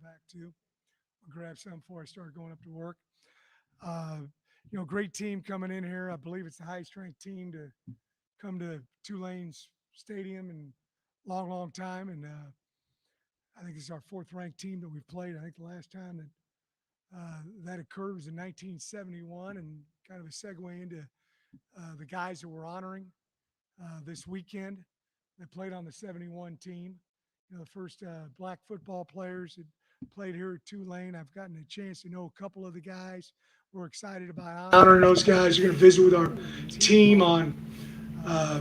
back too. I'll grab some before I start going up to work. Uh, great team coming in here. I believe it's the highest ranked team to come to Tulane's stadium in a long, long time. And I think it's our fourth ranked team that we've played. I think the last time that occurred was in 1971, and kind of a segue into the guys that we're honoring this weekend that played on the 71 team. The first black football players that played here at Tulane. I've gotten a chance to know a couple of the guys. We're excited about honoring those guys. We're going to visit with our team on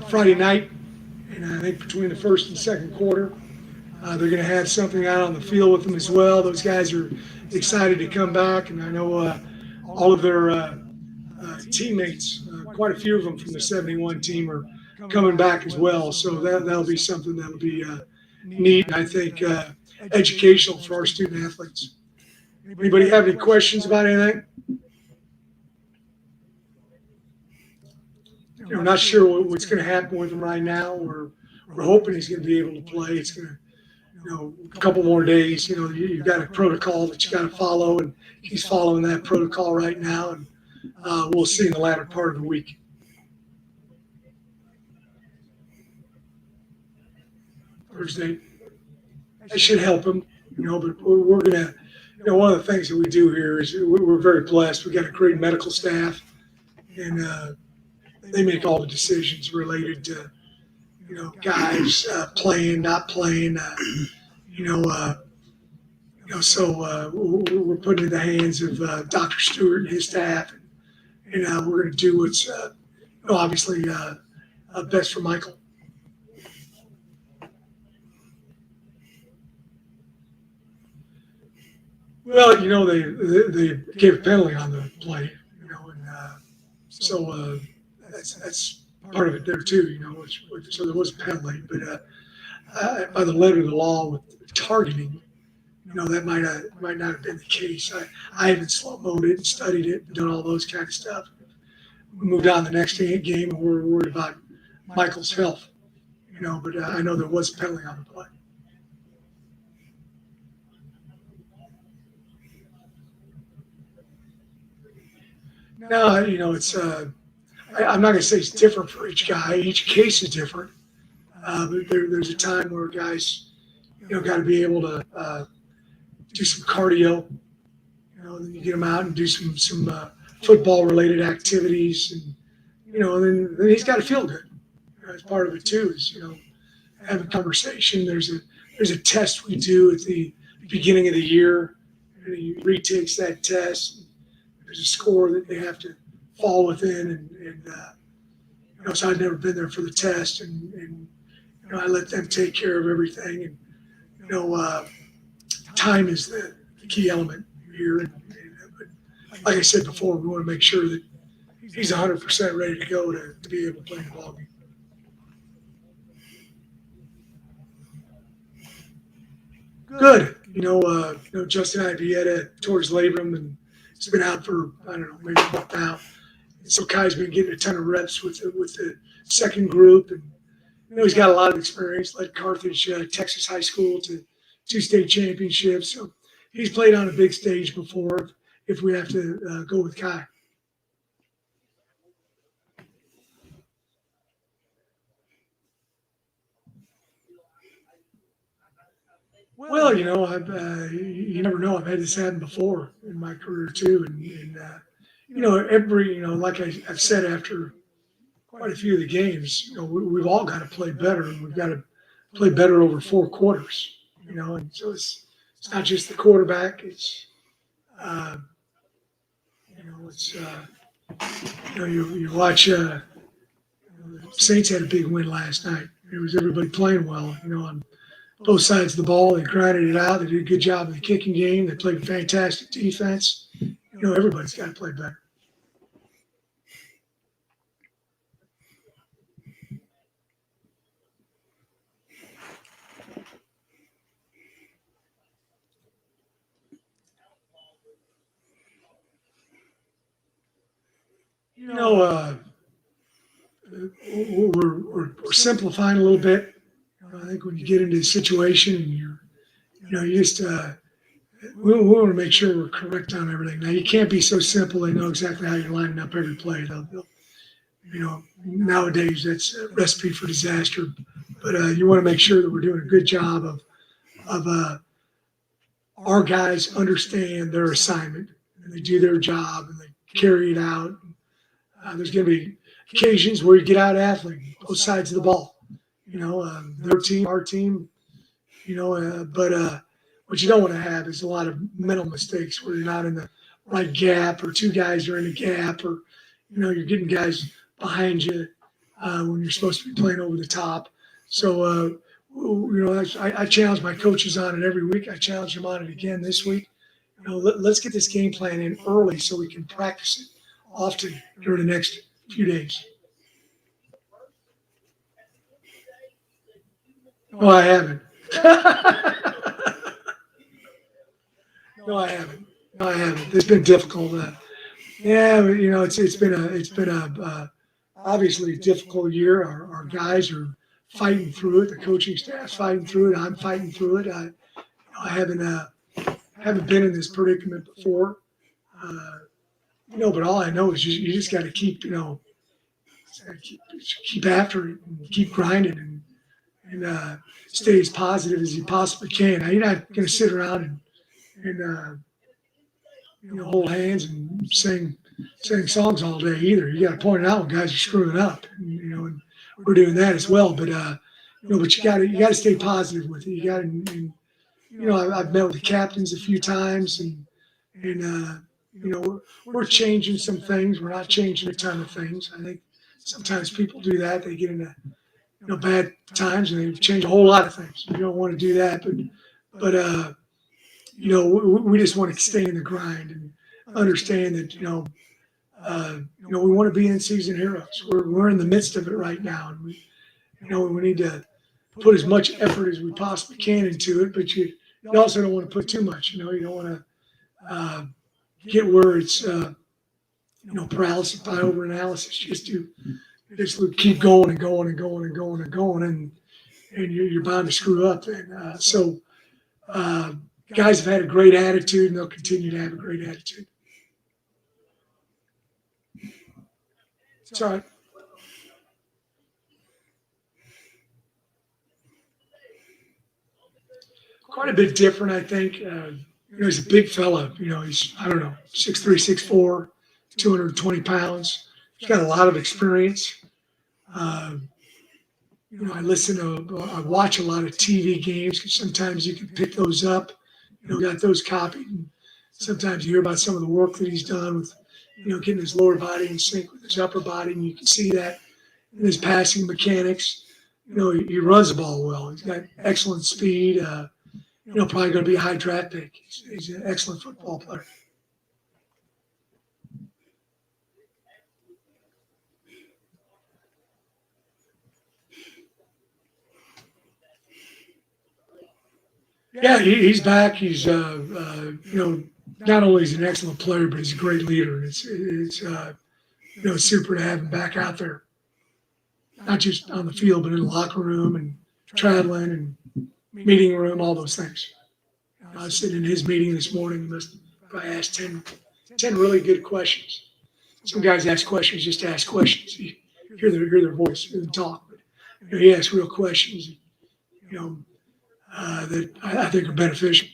Friday night, and I think between the first and second quarter. They're going to have something out on the field with them as well. Those guys are excited to come back, and I know all of their teammates, quite a few of them from the 71 team, are coming back as well. So that'll be something that'll be neat, and I think educational for our student athletes. Anybody have any questions about anything? We're not sure what's going to happen with him right now. We're hoping he's going to be able to play. It's going to a couple more days. You've got a protocol that you got to follow, and he's following that protocol right now, and we'll see in the latter part of the week. Thursday, that should help him, but we're going to, one of the things that we do here is we're very blessed. We've got a great medical staff, and they make all the decisions related to, guys playing, not playing, so we're putting it in the hands of Dr. Stewart and his staff, and we're going to do what's obviously best for Michael. Well, they gave a penalty on the play, and so that's part of it there too, so there was a penalty, but by the letter of the law with targeting, that might not have been the case. I haven't slow-moed it and studied it and done all those kind of stuff. We moved on to the next game, and we're worried about Michael's health, but I know there was a penalty on the play. No, it's I'm not going to say it's different for each guy. Each case is different. But there's a time where guys, got to be able to do some cardio. Then you get them out and do some football-related activities, and then he's got to feel good. As part of it too is have a conversation. There's a test we do at the beginning of the year, and he retakes that test. There's a score that they have to fall within, and so I'd never been there for the test, and I let them take care of everything, and time is the key element here. But like I said before, we want to make sure that he's 100% ready to go to be able to play the ball game. Good. Justin Ibieta tore his labrum, and it's been out for, I don't know, maybe a month now. And so Kai's been getting a ton of reps with the second group, and he's got a lot of experience. Led Carthage, Texas high school to 2 state championships. So he's played on a big stage before. If we have to go with Kai. Well, you never know. I've had this happen before in my career too, and like I've said after quite a few of the games, we've all got to play better, and we've got to play better over 4 quarters. And so it's not just the quarterback. It's you watch. The Saints had a big win last night. It was everybody playing well. On both sides of the ball. They grinded it out. They did a good job in the kicking game. They played a fantastic defense. Everybody's got to play better. We're simplifying a little bit. I think when you get into a situation and you just we want to make sure we're correct on everything. Now, you can't be so simple. They know exactly how you're lining up every play. Nowadays that's a recipe for disaster. But you want to make sure that we're doing a good job of our guys understand their assignment and they do their job and they carry it out. There's going to be occasions where you get out athlete both sides of the ball. Their team, our team. But what you don't want to have is a lot of mental mistakes where you're not in the right gap or two guys are in the gap or you're getting guys behind you when you're supposed to be playing over the top. So I challenge my coaches on it every week. I challenge them on it again this week. Let's get this game plan in early so we can practice it often during the next few days. No, I haven't. No, I haven't. No, I haven't. It's been difficult. Yeah, it's been a obviously a difficult year. Our guys are fighting through it. The coaching staff's fighting through it. I'm fighting through it. I haven't been in this predicament before. Uh, but all I know is you just got to keep after it and keep grinding and stay as positive as you possibly can. Now, you're not going to sit around and hold hands and sing songs all day either. You got to point it out when guys are screwing up, and we're doing that as well. But you got to stay positive with it. You got to, I've met with the captains a few times, and we're changing some things. We're not changing a ton of things. I think sometimes people do that. They get into bad times and they change a whole lot of things. You don't want to do that, but we just want to stay in the grind and understand that we want to be in season heroes. We're in the midst of it right now, and we need to put as much effort as we possibly can into it. But you also don't want to put too much. You don't want to get where it's paralysis by overanalysis. Just keep going and going and going and going and going, and you're bound to screw up. And guys have had a great attitude, and they'll continue to have a great attitude. It's all right. Quite a bit different, I think. He's a big fella. He's, I don't know, 6'3", 6'4", 220 pounds. He's got a lot of experience. Uh, I watch a lot of TV games because sometimes you can pick those up. Got those copied. And sometimes you hear about some of the work that he's done with, getting his lower body in sync with his upper body, and you can see that in his passing mechanics. He runs the ball well. He's got excellent speed. Probably going to be a high draft pick. He's an excellent football player. Yeah, he's back. He's not only is he an excellent player, but he's a great leader. It's super to have him back out there, not just on the field, but in the locker room and traveling and meeting room, all those things. I was sitting in his meeting this morning. He must probably asked 10 really good questions. Some guys ask questions just to ask questions. You hear their voice, hear them talk, but he asks real questions. That I think are beneficial.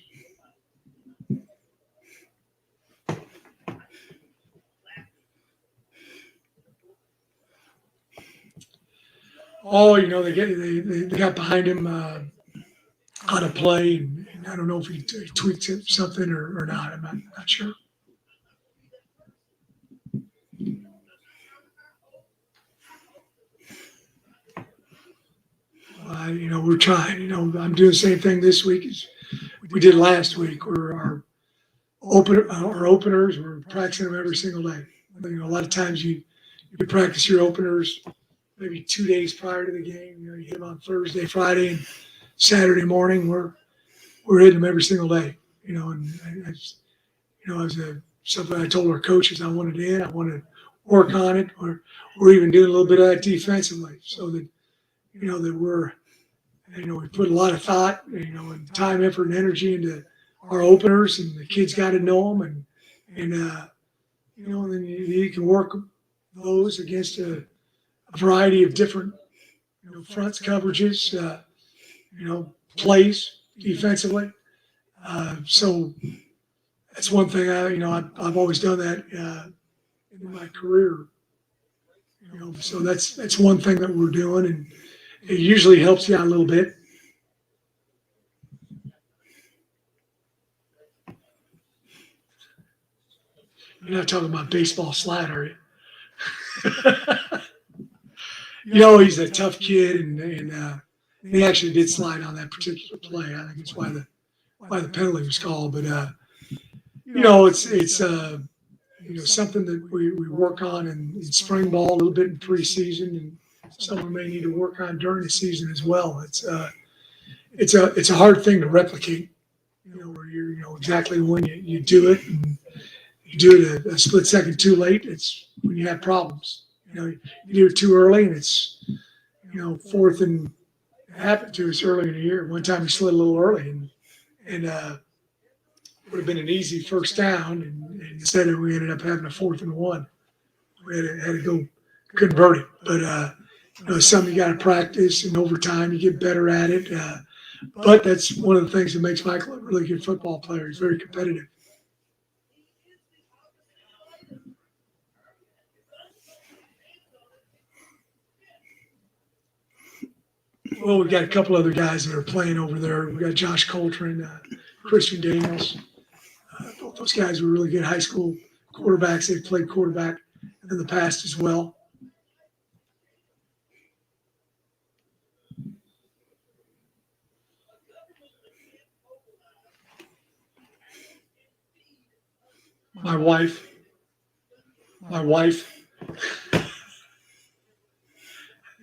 Oh, they got behind him on a play, and I don't know if he tweaked something or not. I'm not sure. We're trying. I'm doing the same thing this week as we did last week, where our openers, we're practicing them every single day. A lot of times you practice your openers maybe 2 days prior to the game. You hit them on Thursday, Friday, and Saturday morning. We're hitting them every single day. And as something I told our coaches I wanted in. I want to work on it, or we're even doing a little bit of that defensively, so that that we put a lot of thought, and time, effort, and energy into our openers, and the kids got to know them, and then you can work those against a variety of different fronts, coverages, plays defensively. So that's one thing I've always done that in my career. So that's one thing that we're doing, and it usually helps you out a little bit. You're not talking about baseball slide, are you? He's a tough kid, and he actually did slide on that particular play. I think it's why the penalty was called. But it's something that we work on in spring ball, a little bit in preseason, and someone may need to work on during the season as well. It's a hard thing to replicate. Where you exactly when you do it, and you do it a split second too late. It's when you have problems. You do it too early, and it's fourth and happened to us early in the year. One time we slid a little early, and would have been an easy first down, and instead we ended up having a 4th and 1. We had to go convert it, but something you got to practice, and over time you get better at it. But that's one of the things that makes Michael a really good football player. He's very competitive. Well, we've got a couple other guys that are playing over there. We've got Josh Coltrane, Christian Daniels. Both those guys were really good high school quarterbacks. They've played quarterback in the past as well. My wife.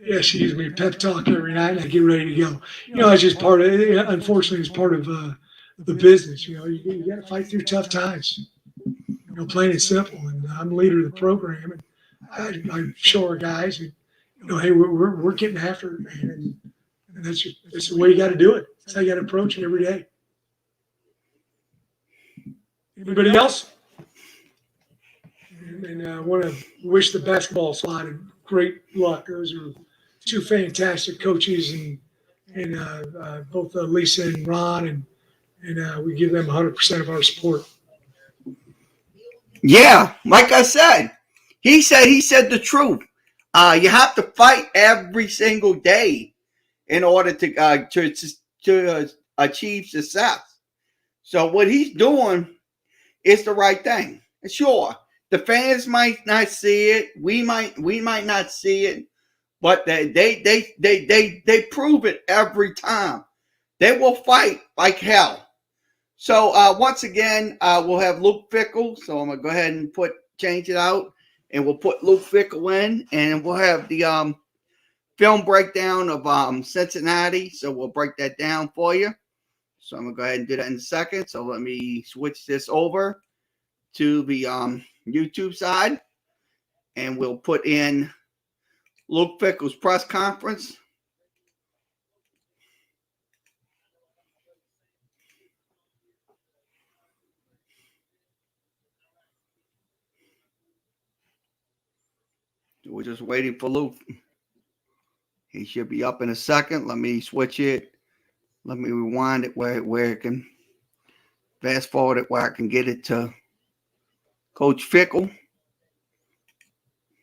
Yeah, she gives me a pep talk every night, and I get ready to go. It's just part of it. Unfortunately, it's part of the business. You got to fight through tough times. Plain and simple. And I'm the leader of the program, and I show our guys, hey, we're getting after it, man, and that's the way you got to do it. That's how you got to approach it every day. Anybody else? And I want to wish the basketball squad great luck. Those are two fantastic coaches, and both Lisa and Ron, and we give them 100% of our support. Yeah, like I said, he said the truth. You have to fight every single day in order to achieve success. So what he's doing is the right thing. And sure, the fans might not see it. We might not see it, but they prove it every time. They will fight like hell. So once again, we'll have Luke Fickle. So I'm gonna go ahead and change it out, and we'll put Luke Fickle in, and we'll have the film breakdown of Cincinnati. So we'll break that down for you. So I'm gonna go ahead and do that in a second. So let me switch this over to the YouTube side, and we'll put in Luke Fickle's press conference. We're just waiting for Luke. He should be up in a second. Let me switch it. Let me rewind it where it can fast forward it where I can get it to Coach Fickle.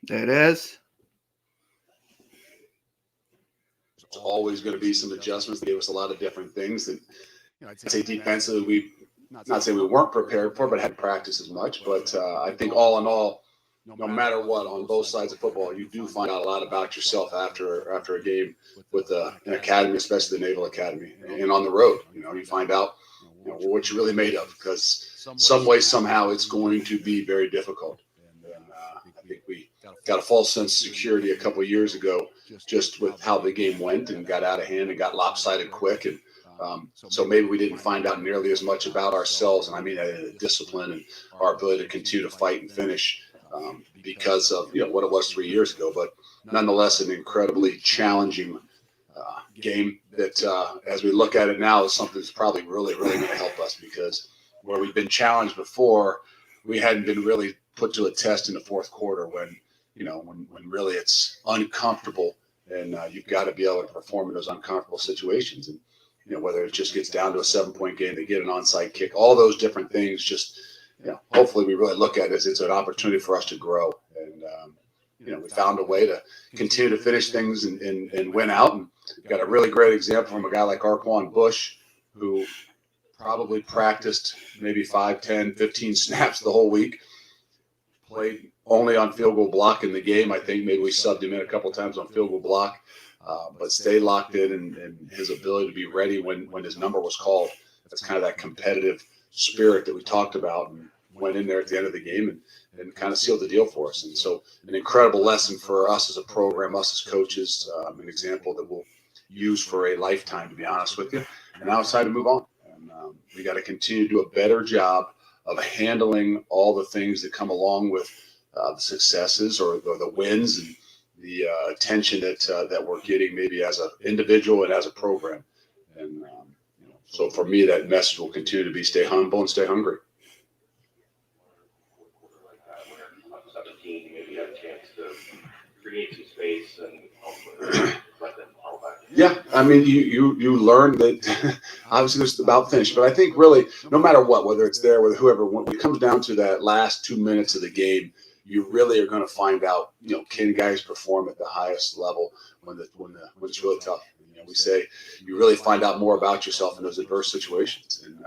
There it is. It's always going to be some adjustments. They gave us a lot of different things that I'd say defensively we not saying we weren't prepared for, but hadn't practiced as much. But I think all in all, no matter what, on both sides of football, you do find out a lot about yourself after a game with an academy, especially the Naval Academy, and on the road. You find out what you're really made of, because some way, somehow, it's going to be very difficult. And I think we got a false sense of security a couple of years ago, just with how the game went and got out of hand and got lopsided quick. And so maybe we didn't find out nearly as much about ourselves, and I mean the discipline and our ability to continue to fight and finish. Because of what it was 3 years ago, but nonetheless an incredibly challenging game that, as we look at it now, is something that's probably really, really going to help us, because where we've been challenged before, we hadn't been really put to a test in the fourth quarter when really it's uncomfortable, and you've got to be able to perform in those uncomfortable situations. And whether it just gets down to a 7-point game, they get an onside kick, all those different things. Just hopefully we really look at it as it's an opportunity for us to grow. And we found a way to continue to finish things and win out. And got a really great example from a guy like Arquan Bush, who probably practiced maybe 5, 10, 15 snaps the whole week. Played only on field goal block in the game. I think maybe we subbed him in a couple times on field goal block, but stayed locked in, and his ability to be ready when his number was called. That's kind of that competitive spirit that we talked about, and went in there at the end of the game and kind of sealed the deal for us. And so an incredible lesson for us as a program, us as coaches, an example that we'll use for a lifetime, to be honest with you. And now it's time to move on. And we got to continue to do a better job of handling all the things that come along with the successes or the wins and the attention that we're getting, maybe as an individual and as a program. And so for me, that message will continue to be stay humble and stay hungry. Maybe have a chance to create some space and let them fall back. Yeah, I mean, you learn that obviously there's about finish, but I think really no matter what, whether it's there with whoever, when it comes down to that last 2 minutes of the game, you really are going to find out, can guys perform at the highest level when it's really tough. We say you really find out more about yourself in those adverse situations, and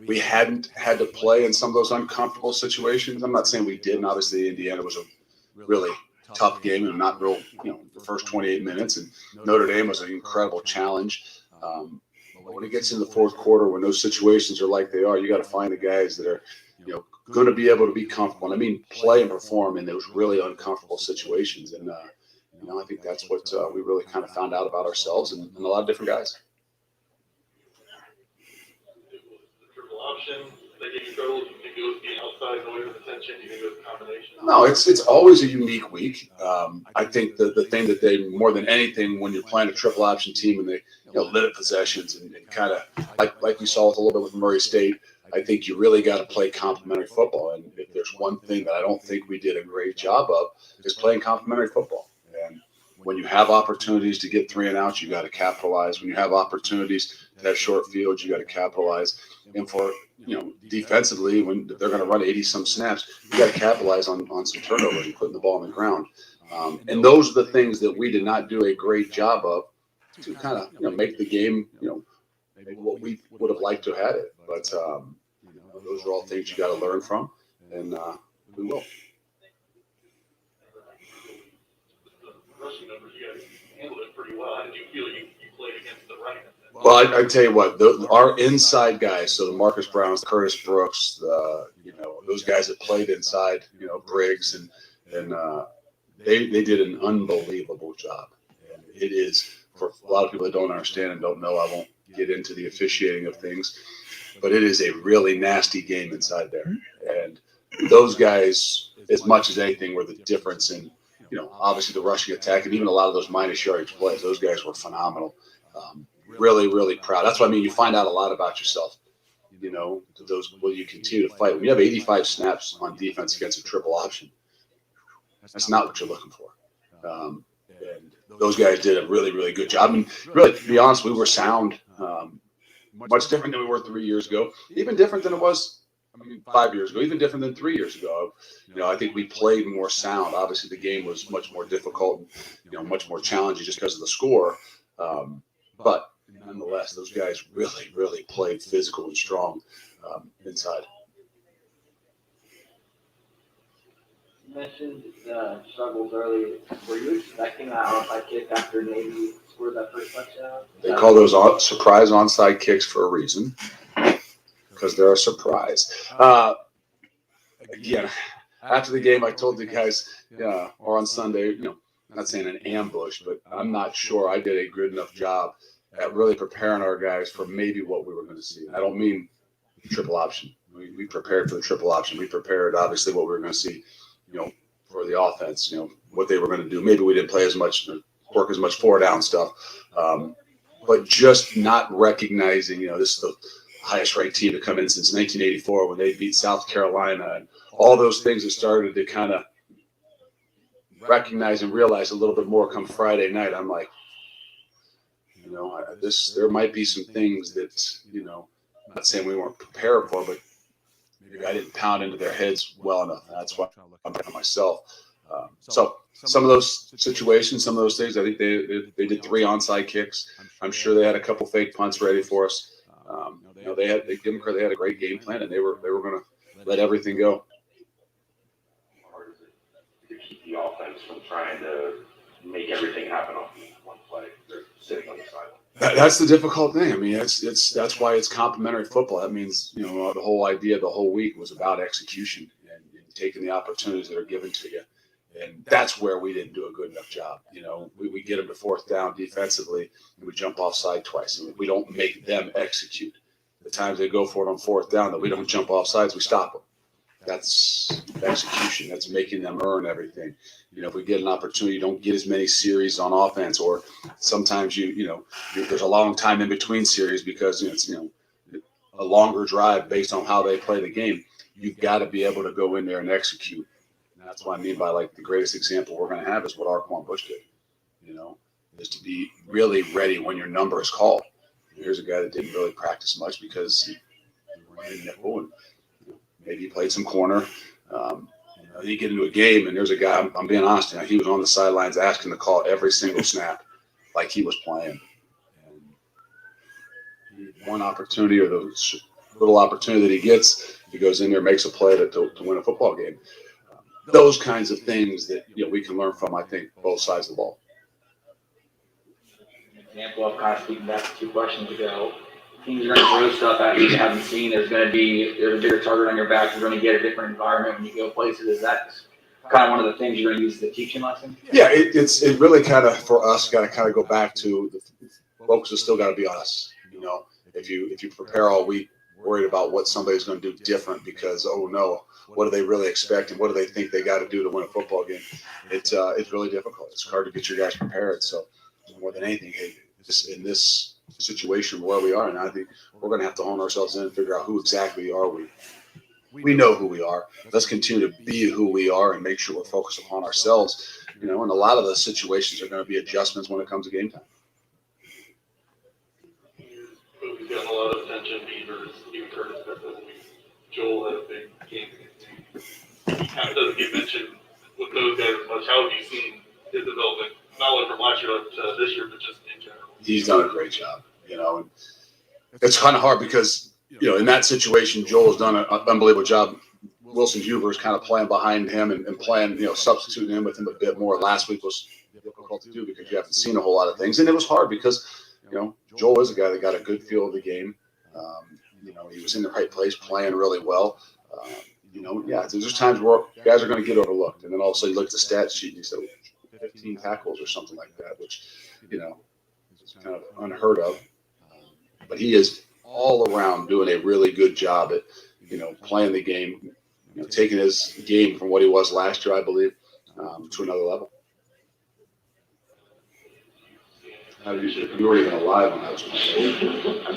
we hadn't had to play in some of those uncomfortable situations. I'm not saying we didn't. Obviously, Indiana was a really tough game and not real, the first 28 minutes. And Notre Dame was an incredible challenge. But when it gets in the fourth quarter, when those situations are like they are, you got to find the guys that are, going to be able to be comfortable. And I mean, play and perform in those really uncomfortable situations. And, I think that's what we really kind of found out about ourselves and a lot of different guys. Option, they give you trouble. You think it was the outside noise and attention? You think it was a combination? No, it's always a unique week. I think the thing that they, more than anything, when you're playing a triple option team and they limit possessions and kind of like we saw with a little bit with Murray State, I think you really got to play complementary football. And if there's one thing that I don't think we did a great job of, is playing complementary football. And when you have opportunities to get 3 and outs, you got to capitalize. When you have opportunities to have short fields, you got to capitalize. And for, defensively, when they're going to run 80-some snaps, you got to capitalize on some turnovers and putting the ball on the ground. And those are the things that we did not do a great job of to kind of, make the game, maybe what we would have liked to have had it. But, those are all things you got to learn from, and we will. Rushing numbers, you guys handled it pretty well. How did you feel you played against the right? Well, I tell you what, our inside guys, so the Marcus Browns, Curtis Brooks, those guys that played inside, Briggs, and they did an unbelievable job. And it is, for a lot of people that don't understand and don't know, I won't get into the officiating of things, but it is a really nasty game inside there. And those guys, as much as anything, were the difference in, obviously the rushing attack and even a lot of those minus yardage plays. Those guys were phenomenal. Really, really proud. That's what I mean. You find out a lot about yourself, those will you continue to fight. When you have 85 snaps on defense against a triple option, that's not what you're looking for. And those guys did a really, really good job. And really, to be honest, we were sound, much different than we were 3 years ago, even different than it was 5 years ago, even different than 3 years ago. I think we played more sound. Obviously, the game was much more difficult, much more challenging just because of the score. But nonetheless, those guys really, really played physical and strong inside. You mentioned struggles early. Were you expecting that onside kick after Navy scored that first touchdown? They call those surprise onside kicks for a reason, because they're a surprise. Again, after the game, I told the guys, or on Sunday, not saying an ambush, but I'm not sure I did a good enough job at really preparing our guys for maybe what we were going to see. I don't mean triple option. We prepared for the triple option. We prepared, obviously, what we were going to see, for the offense, what they were going to do. Maybe we didn't play as much work as much 4-down stuff. But just not recognizing, this is the highest ranked team to come in since 1984 when they beat South Carolina, and all those things that started to kind of recognize and realize a little bit more come Friday night. I'm like, there might be some things that, I'm not saying we weren't prepared for, but maybe I didn't pound into their heads well enough. And that's why I'm looking at myself. So some of those situations, some of those things, I think they did 3 onside kicks. I'm sure they had a couple fake punts ready for us. They give them credit. They had a great game plan, and they were going to let everything go. Or is it to keep the offense from trying to make everything happen off one play? They're sitting on the sideline. That's the difficult thing. I mean, that's why it's complementary football. That means, the whole idea the whole week was about execution and taking the opportunities that are given to you. And that's where we didn't do a good enough job. We get them to 4th down defensively, and we jump offside twice. And we don't make them execute. The times they go for it on 4th down that we don't jump off sides, we stop them. That's execution. That's making them earn everything. If we get an opportunity, you don't get as many series on offense, or sometimes there's a long time in between series because it's a longer drive based on how they play the game. You've got to be able to go in there and execute. And that's what I mean by the greatest example we're going to have is what Arquan Bush did. Is to be really ready when your number is called. Here's a guy that didn't really practice much because he ran nickel and maybe he played some corner. You get into a game and there's a guy, I'm being honest, he was on the sidelines asking to call every single snap like he was playing. And one opportunity or the little opportunity that he gets, he goes in there, makes a play to win a football game. Those kinds of things that we can learn from, I think, both sides of the ball. Example of kind of speaking back to 2 questions ago. Teams are going to throw stuff at you haven't seen. There's a bigger target on your back. You're going to get a different environment when you go places. Is that kind of one of the things you're going to use as a teaching lesson? Yeah, it really kind of, for us, got to kind of go back to the focus has still got to be on us. If you prepare all week worried about what somebody's going to do different because, oh no, what do they really expect and what do they think they got to do to win a football game? It's really difficult. It's hard to get your guys prepared. So more than anything, just in this situation where we are, and I think we're going to have to hone ourselves in and figure out who exactly are we. We know who we are. Let's continue to be who we are and make sure we're focused upon ourselves. And a lot of the situations are going to be adjustments when it comes to game time. We've gotten a lot of attention. Beavers, even Curtis got this week. Joel had a big game against him. He kind of doesn't get mentioned with those guys as much. How have you seen his development, not only from last year to this year, but just in general? He's done a great job, and it's kind of hard because, in that situation, Joel has done an unbelievable job. Wilson Huber is kind of playing behind him and playing, substituting him with him a bit more. Last week was difficult to do because you haven't seen a whole lot of things. And it was hard because, Joel is a guy that got a good feel of the game. He was in the right place, playing really well. There's times where guys are going to get overlooked. And then all of a sudden you look at the stat sheet and you say 15 tackles or something like that, which, is kind of unheard of. But he is all around doing a really good job at, playing the game, taking his game from what he was last year, I believe, to another level. You were even alive when I was playing.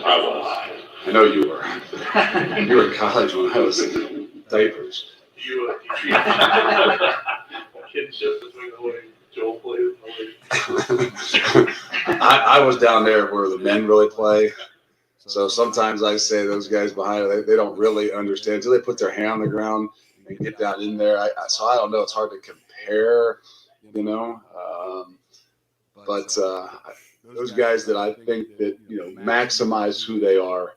I was alive. I know you were. You were in college when I was in diapers. You treat kinship between the way Joel plays and the way I was down there where the men really play. So sometimes I say those guys behind it, they don't really understand until they put their hand on the ground and get down in there. So I don't know. It's hard to compare, But those guys that I think that, maximize who they are,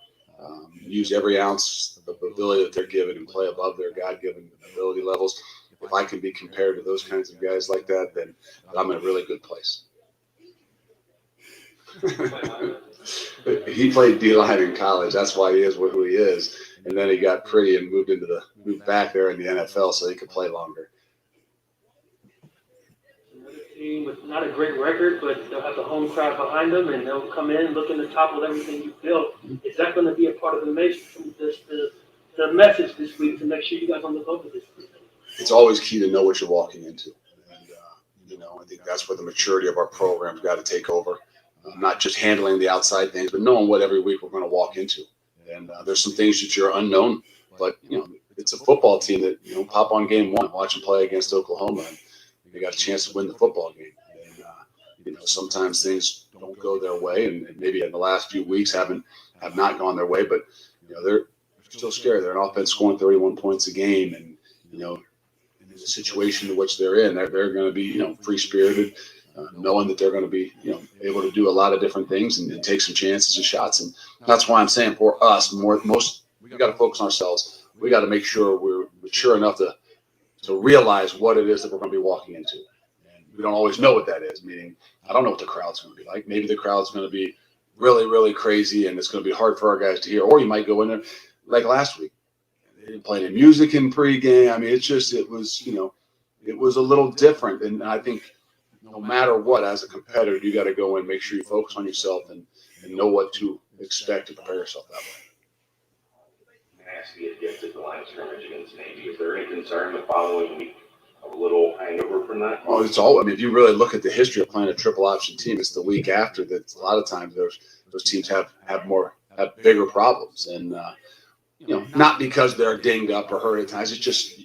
use every ounce of ability that they're given and play above their God-given ability levels. If I can be compared to those kinds of guys like that, then I'm in a really good place. He played D-line in college. That's why he is who he is. And then he got pretty and moved back there in the NFL so he could play longer. Another team with not a great record, but they'll have the home crowd behind them, and they'll come in, look in the top of everything you built. Is that going to be a part of the message this week to make sure you guys on the hook of this? It's always key to know what you're walking into. And, I think that's where the maturity of our program's got to take over. Not just handling the outside things, but knowing what every week we're going to walk into. And there's some things that you're unknown, but it's a football team that pop on game one, watch them play against Oklahoma, and they got a chance to win the football game. And sometimes things don't go their way, and maybe in the last few weeks have not gone their way, but they're still scary. They're an offense scoring 31 points a game, and in the situation in which they're in, they're going to be free spirited. Knowing that they're going to be, able to do a lot of different things and take some chances and shots. And that's why I'm saying for us, we got to focus on ourselves. We got to make sure we're mature enough to realize what it is that we're going to be walking into. And we don't always know what that is, meaning I don't know what the crowd's going to be like. Maybe the crowd's going to be really, really crazy and it's going to be hard for our guys to hear. Or you might go in there like last week. They didn't play any music in pregame. I mean, it was a little different. And I think no matter what, as a competitor, you got to go in, make sure you focus on yourself and know what to expect to prepare yourself that way. I asked you to get to the line of scrimmage against Navy. Is there any concern the following week of a little hangover from that? Well, if you really look at the history of playing a triple option team, it's the week after that. A lot of times those teams have bigger problems, and not because they're dinged up or hurt at times. It's just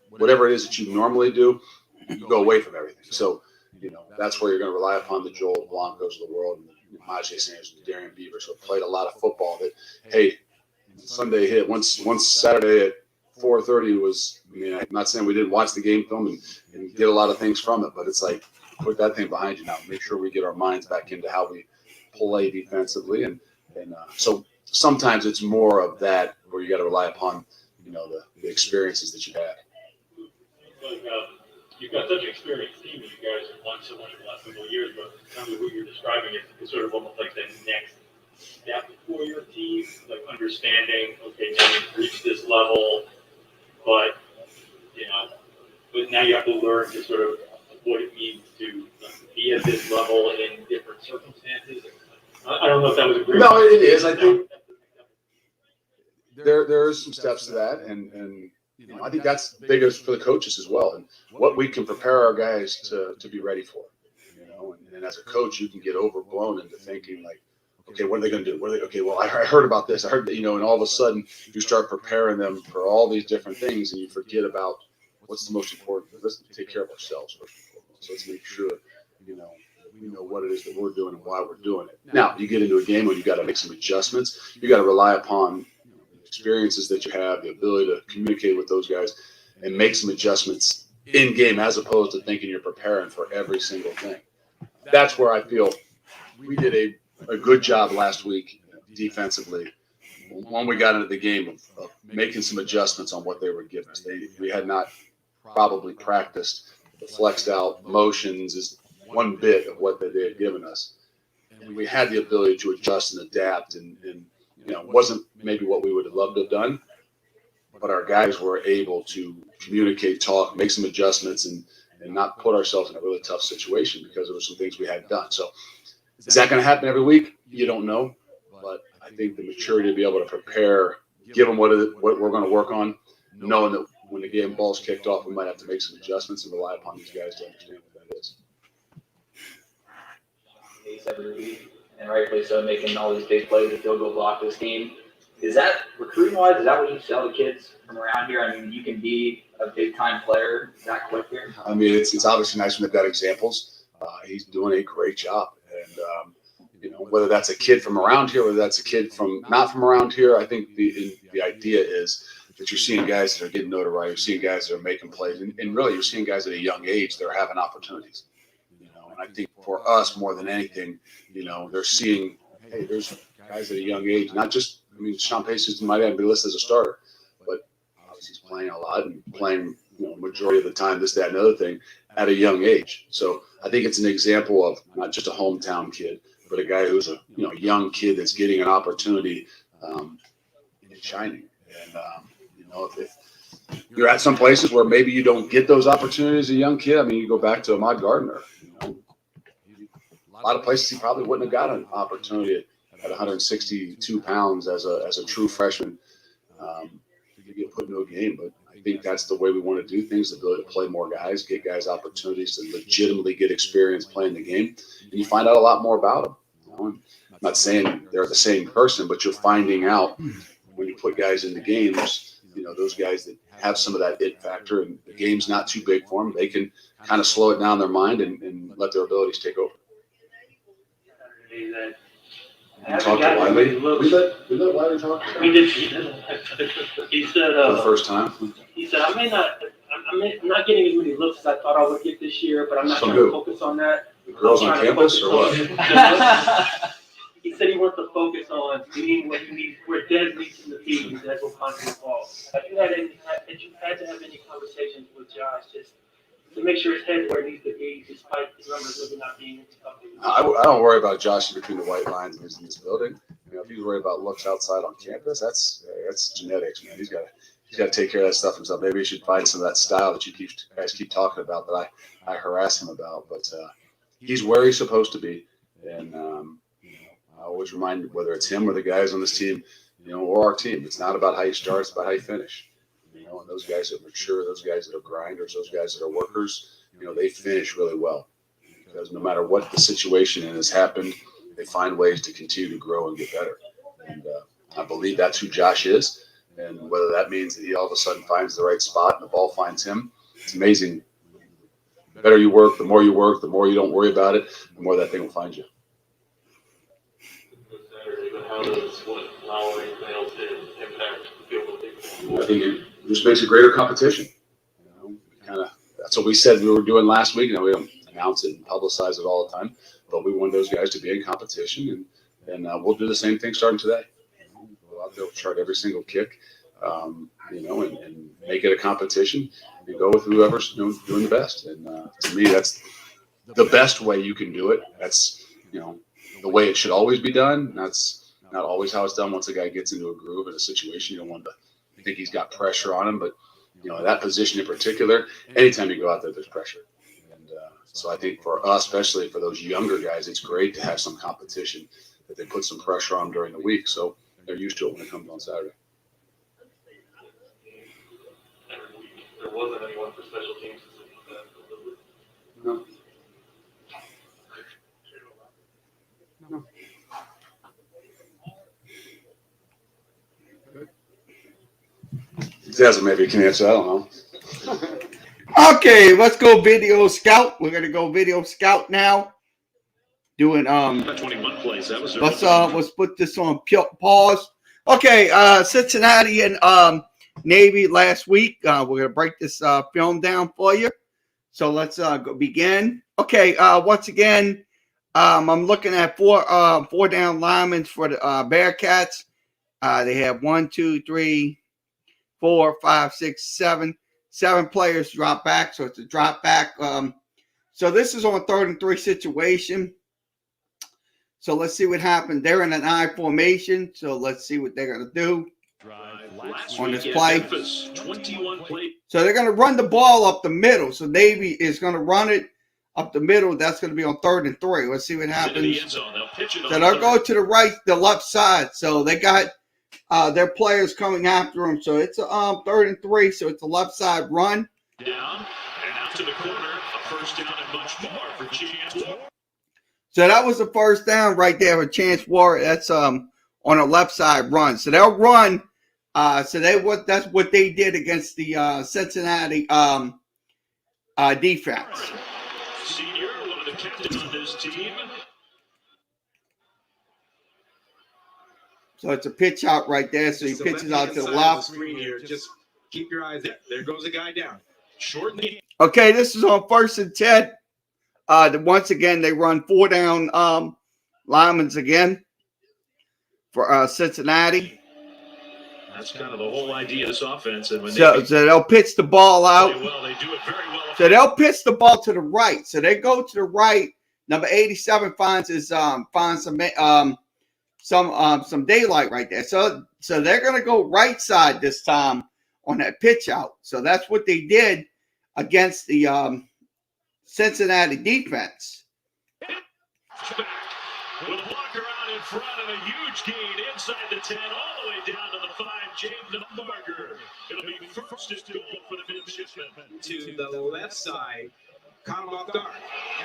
whatever it is that you normally do, you go away from everything. So. That's where you're going to rely upon the Joel Blancos of the world and the Majay Sanders and the Darian Beavers who have played a lot of football that, hey, Sunday hit. Once Saturday at 4:30 was, I'm not saying we didn't watch the game film and get a lot of things from it, but it's like, put that thing behind you now. Make sure we get our minds back into how we play defensively. And so sometimes it's more of that where you got to rely upon, the experiences that you've had. You've got such an experienced team, and you guys have won so much in the last couple of years, but kind of what you're describing is sort of almost like the next step for your team, like understanding, okay, now you've reached this level, but now you have to learn to sort of what it means to be at this level in different circumstances. I don't know if that was a great. No, it is. I think there is some steps to that, and I think that's the biggest for the coaches as well, and what we can prepare our guys to be ready for. And as a coach, you can get overblown into thinking like, okay, what are they going to do? Okay, well, I heard about this. I heard that, and all of a sudden you start preparing them for all these different things, and you forget about what's the most important. Let's take care of ourselves first and foremost. So let's make sure, we know what it is that we're doing and why we're doing it. Now, you get into a game where you got to make some adjustments. You got to rely upon experiences that you have, the ability to communicate with those guys and make some adjustments in game as opposed to thinking you're preparing for every single thing. That's where I feel we did a good job last week defensively when we got into the game of making some adjustments on what they were giving us. We had not probably practiced the flexed out motions is one bit of what they had given us. And we had the ability to adjust and adapt and wasn't maybe what we would have loved to have done, but our guys were able to communicate, talk, make some adjustments, and not put ourselves in a really tough situation because there were some things we hadn't done. So is that going to happen every week? You don't know, but I think the maturity to be able to prepare, give them what we're going to work on, knowing that when the game ball's kicked off, we might have to make some adjustments and rely upon these guys to understand what that is. Every week, and rightfully so, making all these big plays to field goal block this game. Is that recruiting wise? Is that what you tell the kids from around here? I mean, you can be a big time player that quick here. I mean, it's obviously nice when they've got examples. He's doing a great job, and whether that's a kid from around here, whether that's a kid from not from around here, I think the idea is that you're seeing guys that are getting notoriety, you're seeing guys that are making plays, and really you're seeing guys at a young age that are having opportunities. And I think for us more than anything, they're seeing, hey, there's guys at a young age, not just. I mean, Sean Pace might even be listed as a starter, but obviously he's playing a lot and playing, majority of the time, this, that, and other thing at a young age. So I think it's an example of not just a hometown kid, but a guy who's a young kid that's getting an opportunity and shining. And if you're at some places where maybe you don't get those opportunities as a young kid, I mean, you go back to Ahmad Gardner. A lot of places he probably wouldn't have got an opportunity at 162 pounds as a true freshman to get put into a game. But I think think that's the way we want to do things, the ability to play more guys, get guys opportunities to legitimately get experience playing the game. And you find out a lot more about them. You know? I'm not saying they're the same person, but you're finding out when you put guys into games, you know, those guys that have some of that it factor and the game's not too big for them, they can kind of slow it down in their mind and let their abilities take over. I You talked to Wiley? We let Wiley talk? We did. He said, For the first time? He said, I'm not getting as many looks as I thought I would get this year, but I'm not From going to who? focus on that. The girls on campus or what? He said he wants to focus on being what he needs, where Des needs him to be. That's what constantly falls. Have you had to have any conversations with Josh just to make sure his head's where it needs to be, despite his numbers really not being something? I don't worry about Josh between the white lines and in this building. You know, if he's worried about looks outside on campus, that's genetics, man. He's got to take care of that stuff himself. Maybe he should find some of that style that you guys keep talking about that I harass him about. But he's where he's supposed to be, and I always remind whether it's him or the guys on this team, you know, or our team, it's not about how you start, it's about how you finish. You know, and those guys that mature, those guys that are grinders, those guys that are workers, you know, they finish really well. Because no matter what the situation has happened, they find ways to continue to grow and get better. And I believe that's who Josh is. And whether that means that he all of a sudden finds the right spot and the ball finds him, it's amazing. The better you work, the more you don't worry about it, the more that thing will find you. How does what Lowry fails to impact the field of things? I think it just makes a greater competition. You know, that's what we said we were doing last week. You know, we don't announce it and publicize it all the time, but we want those guys to be in competition, and we'll do the same thing starting today. We'll out there, chart every single kick, you know, and make it a competition and go with whoever's doing the best. And to me, that's the best way you can do it. That's, you know, the way it should always be done. That's not always how it's done. Once a guy gets into a groove in a situation, you don't want to think he's got pressure on him. But, you know, that position in particular, anytime you go out there, there's pressure. And so I think for us, especially for those younger guys, it's great to have some competition that they put some pressure on during the week. So they're used to it when it comes on Saturday. There wasn't anyone for special teams. No. Zaza maybe can answer. I don't know. Okay, let's go video scout. We're gonna go video scout now. Doing 21 plays. That was let's put this on pause. Okay, Cincinnati and Navy last week. We're gonna break this film down for you. So let's go begin. Okay, once again, I'm looking at four down linemen for the Bearcats. They have 1, 2, 3, 4, 5, 6, 7. 7 players drop back, so it's a drop back. So this is on 3rd and 3 situation. So let's see what happened. They're in an I formation, so let's see what they're going to do on this play. 21 plays. So they're going to run the ball up the middle. So Navy is going to run it up the middle. That's going to be on 3rd and 3. Let's see what happens. So they'll go to the right, the left side. So they got their players coming after them. So it's 3rd and 3. So it's a left side run. Down and out to the corner. A first down and much more for Chance. So that was the first down right there with Chance Warren. That's on a left side run. So they'll run. That's what they did against the Cincinnati defense. Senior, one of the captains on this team. So it's a pitch out right there. So he pitches out to the left. Screen here. Just keep your eyes there. There goes a guy down. Short and the Okay, this is on 1st and 10. Once again, they run 4 down linemen again for Cincinnati. That's kind of the whole idea of this offense. And when So they'll pitch the ball out. play well, they do it very well. So they'll pitch the ball to the right. So they go to the right. Number 87 finds some daylight right there. So they're going to go right side this time on that pitch out. So that's what they did against the Cincinnati defense. With a blocker on in front of a huge gain inside the 10, all the way down to the 5. James Numbarger. It'll be first and goal for the midshipmen. To the left side, caught him off guard.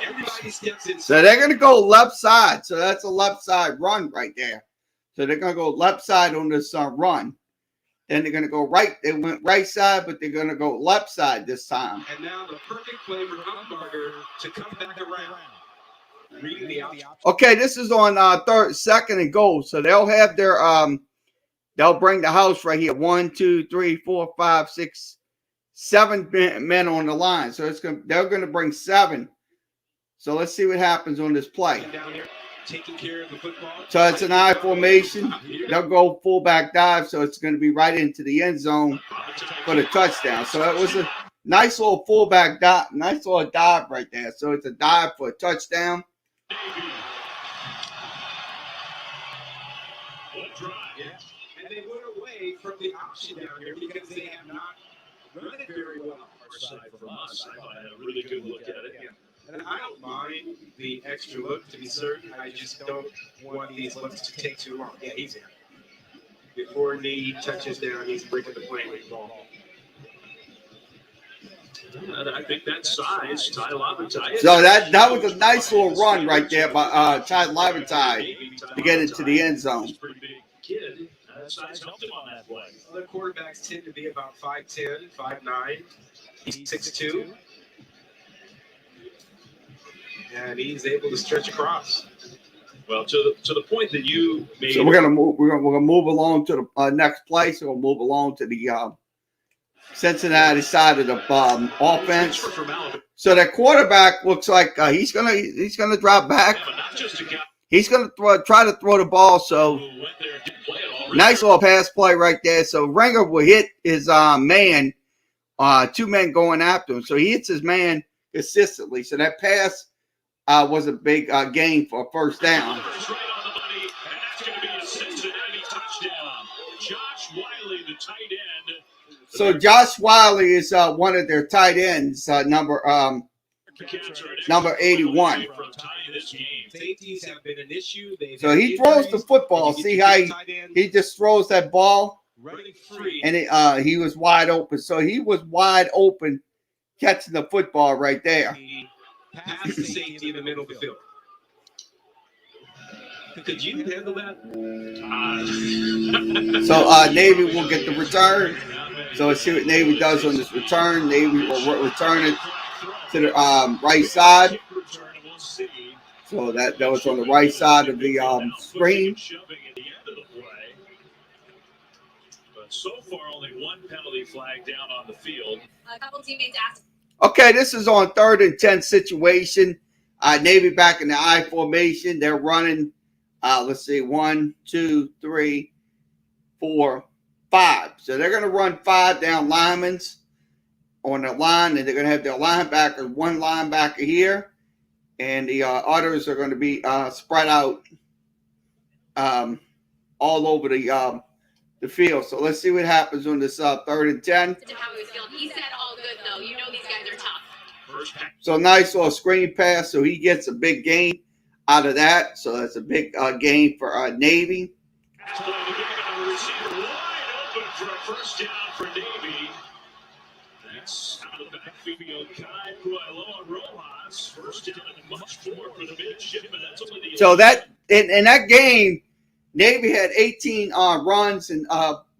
Everybody steps in. So they're going to go left side. So that's a left side run right there. So they're going to go left side on this run. Then they're going to go right. They went right side, but they're going to go left side this time. And now the perfect play for Numbarger to come back around. Reading the option. Okay, this is on second and goal. So they'll have their they'll bring the house right here. 1, 2, 3, 4, 5, 6, 7 men on the line. So they're gonna bring 7. So let's see what happens on this play. Down here, taking care of the football. So it's an I formation. They'll go fullback dive. So it's going to be right into the end zone for the touchdown. So it was a nice little fullback dive, nice little dive right there. So it's a dive for a touchdown. Yeah. And they went away from the option down here because they have not run it very well. Aside from us, I had a really good look at it. And I don't mind the extra look to be certain. I just don't want these looks to take too long. Yeah, he's in. Before knee touches down, he's breaking the plane with the ball. And I think that size, Ty Laventai. So that was a nice little run right there by Ty Laventai to get into the end zone. Pretty big kid. That size helped him on that play. Other quarterbacks tend to be about 5'10", 5'9". He's 6'2". And he's able to stretch across. Well, to the point that you made. So we're gonna move along to the next play. So we'll move along to the Cincinnati side of the offense. So that quarterback looks like he's gonna drop back. He's gonna try to throw the ball. So nice little pass play right there. So Ringer will hit his man. 2 men going after him. So he hits his man consistently. So that pass was a big gain for a first down. Right on the money, and that's going to be a Cincinnati touchdown. Josh Wiley, the tight end. So Josh Wiley is one of their tight ends, number 81. Safeties have been an issue. So he throws the football. See how he just throws that ball, running free, and he was wide open. So he was wide open catching the football right there. Pass the safety in the middle of the field. Could you handle that? So Navy will get the return. So let's see what Navy does on this return. Navy will return it to the right side. So that was on the right side of the screen. But so far, only 1 penalty flag down on the field. A couple teammates asked. Okay, this is on 3rd and 10 situation. Navy back in the I formation. They're running, let's see, 1, 2, 3, 4, 5. So they're going to run 5 down linemen on the line, and they're going to have their linebackers, 1 linebacker here, and the others are going to be spread out all over the field. So let's see what happens on this 3rd and 10. He said all good, though. You know these guys are tough. So nice little screen pass. So he gets a big gain out of that. So that's a big gain for Navy. For a first down for Navy. That's out of the backfield. Kai Puelo Rojas. First down and much more for the midshipmen. That's only the so that in that game, Navy had 18 runs and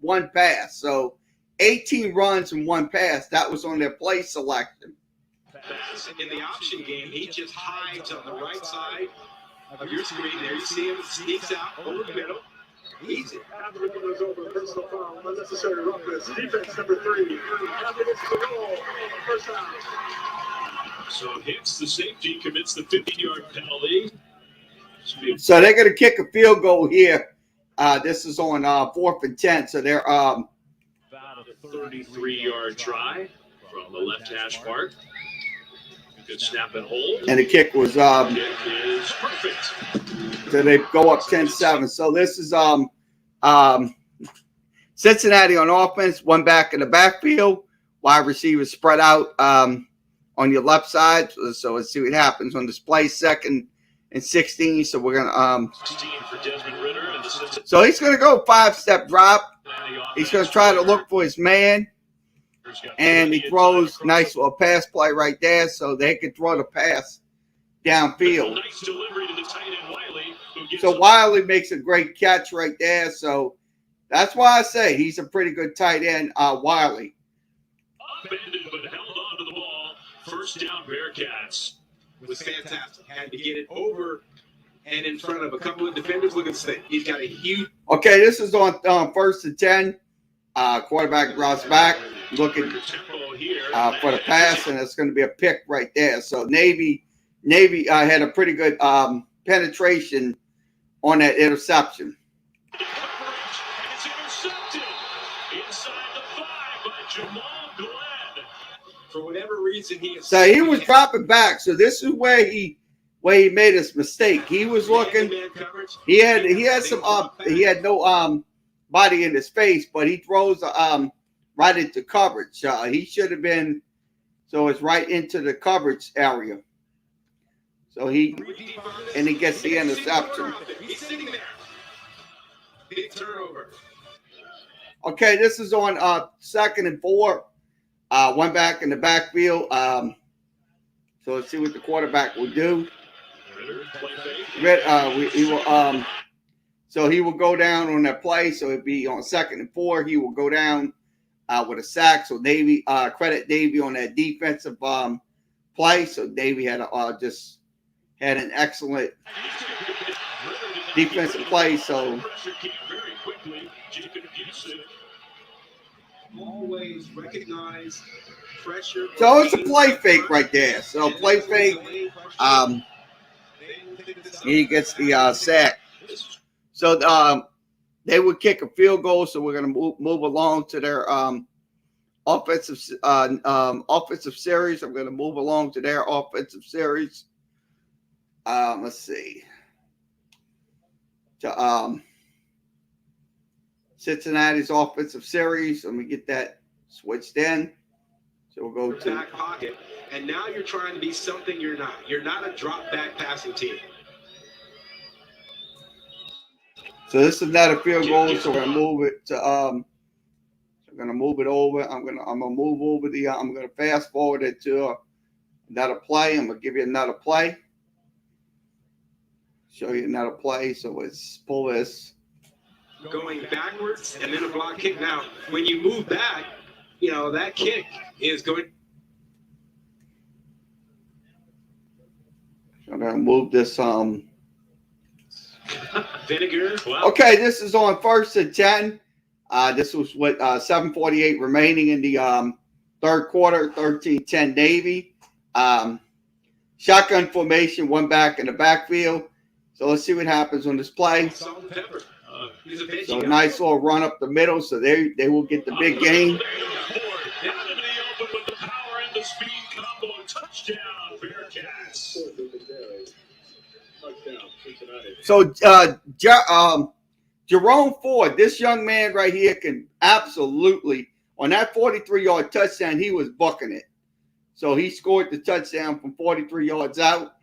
1 pass. So 18 runs and 1 pass. That was on their play selection. In the option game, he just hides on the right side of your screen. There you see him, sneaks out over the middle. Easy. After it goes over, personal foul, unnecessary roughness. Defense number 3. After this is the goal. First down. So hits the safety, commits the 50-yard penalty. So they're going to kick a field goal here. This is on 4th and 10. So they're about a 33-yard try from the left hash mark. Good snap and hold. And the kick was Kick is perfect. So they go up 10-7. So this is Cincinnati on offense, 1 back in the backfield, wide receivers spread out on your left side. So let's see what happens on this play. 2nd and 16. So we're gonna 16 for Desmond Ritter. And the so he's gonna go 5-step drop. He's gonna try to look for his man, and he throws nice little pass play right there, so they can throw the pass downfield. Nice delivery to the tight end Wiley, who gets So Wiley makes a great catch right there. So that's why I say he's a pretty good tight end, Wiley. upended but held on to the ball. First down, Bearcats. Was fantastic. Had to get it over and in front of a couple of defenders. Look at this thing. He's got a huge. Okay, this is on 1st and 10. Quarterback drops back, looking Tempo here. for the pass, and it's going to be a pick right there. So Navy had a pretty good penetration on that interception. Coverage, and it's intercepted inside the 5 by Jamal Glenn. For whatever reason, So he was dropping back. So this is where he made his mistake. He was looking. He had no body in his face, but he throws right into coverage. He should have been. So it's right into the coverage area. So he gets the interception. He's sitting there. Big turnover. Okay, this is on 2nd and 4. One back in the backfield. So let's see what the quarterback will do. So he will go down on that play. So it'd be on 2nd and 4. He will go down with a sack. So Navy credit Navy on that defensive play. So Navy had just had an excellent defensive play. So Always recognize pressure. so it's a play fake right there. So play fake. He gets the sack. So they would kick a field goal. So we're going to move along to their offensive series. I'm going to move along to their offensive series. Let's see. To Cincinnati's offensive series. Let me get that switched in. So we'll go to back pocket, and now you're trying to be something you're not. You're not a drop back passing team. So this is not a field goal. So we're gonna move it to I'm gonna move it over. I'm gonna move over the. I'm gonna fast forward it to another play. I'm gonna give you another play. Show you another play. So let's pull this. Going backwards and then a block kick. Now, when you move back, that kick is going. I'm gonna move this. Vinegar. Wow. Okay, this is on 1st and 10. This was with 7:48 remaining in the third quarter. 13-10 Navy. Shotgun formation. One back in the backfield. So let's see what happens on this play. Salt and pepper. So a nice little run up the middle, so they will get the big gain. So Jerome Ford, this young man right here can absolutely, on that 43-yard touchdown, he was bucking it. So he scored the touchdown from 43 yards out.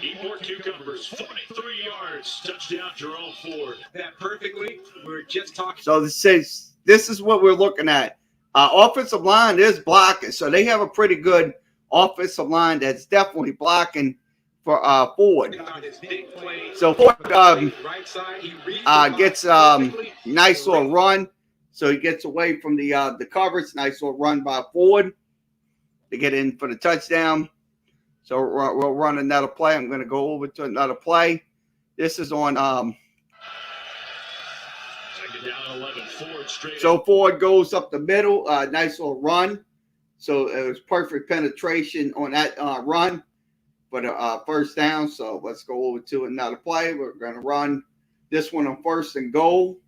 Eat more cucumbers, 43 yards, touchdown Jerome Ford. That perfectly. We're just talking. So this is what we're looking at. Offensive line is blocking, so they have a pretty good offensive line that's definitely blocking for Ford. So Ford gets nice little run, so he gets away from the coverage. Nice little run by Ford to get in for the touchdown. So we'll run another play. I'm going to go over to another play. This is on. So Ford goes up the middle. Nice little run. So it was perfect penetration on that run for the first down. So let's go over to another play. We're going to run this one on 1st and goal.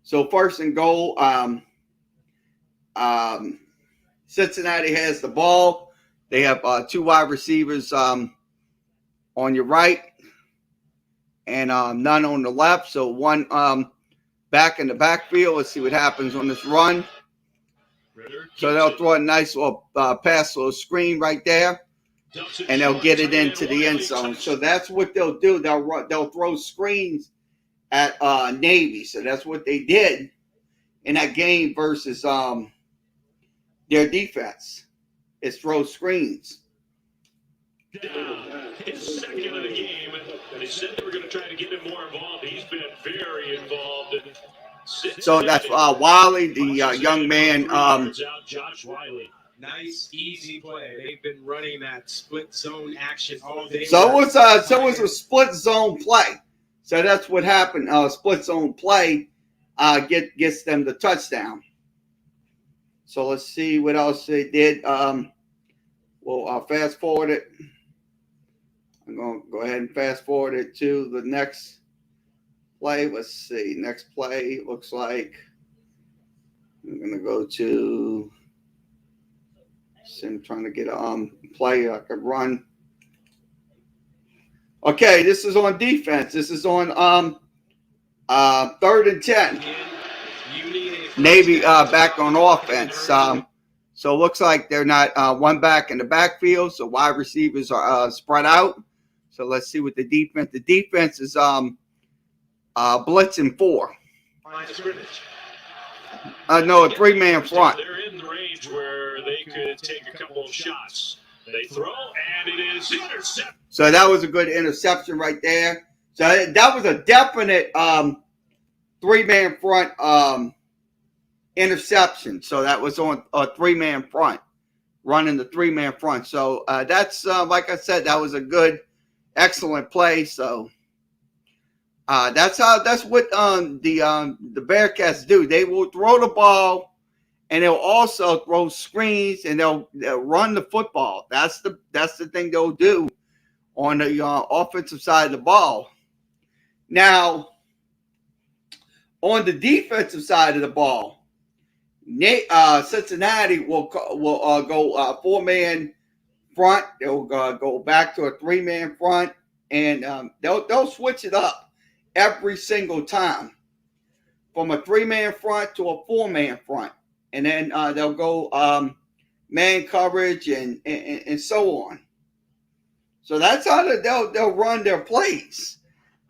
So 1st and goal. Cincinnati has the ball. They have 2 wide receivers on your right and none on the left. So one back in the backfield. Let's see what happens on this run. So they'll throw a nice little pass, little screen right there. and they'll get it into the end zone. So that's what they'll do. They'll throw screens at Navy. So that's what they did in that game versus their defense. Is throw screens. His second of the game, and they said they were going to try to get him more involved. He's been very involved. So that's Wiley, the young man. Josh Wiley. Nice, easy play. They've been running that split zone action all day. So it was a split zone play. So that's what happened. Split zone play gets them the touchdown. So let's see what else they did. We'll fast forward it. I'm going to go ahead and fast forward it to the next play. Let's see. Next play looks like I'm going to go to. See, I'm trying to get a play I could run. Okay, this is on defense. This is on 3rd and 10. Navy back on offense. So it looks like they're not one back in the backfield. So wide receivers are spread out. So let's see what the defense. The defense is blitzing 4. Line of scrimmage. No, a 3-man front. They're in the range where they could take a couple of shots. They throw, and it is intercepted. So that was a good interception right there. So that was a definite 3-man front interception. So that was on a 3-man front, running the 3-man front. So that's like I said, that was a good, excellent play. So that's what the Bearcats do. They will throw the ball, and they'll also throw screens, and they'll run the football. That's the thing they'll do on the offensive side of the ball. Now, on the defensive side of the ball, Cincinnati will go 4-man front. They'll go back to a 3-man front, and they'll switch it up every single time from a 3-man front to a 4-man front, and then they'll go man coverage and so on. So that's how they'll run their plays.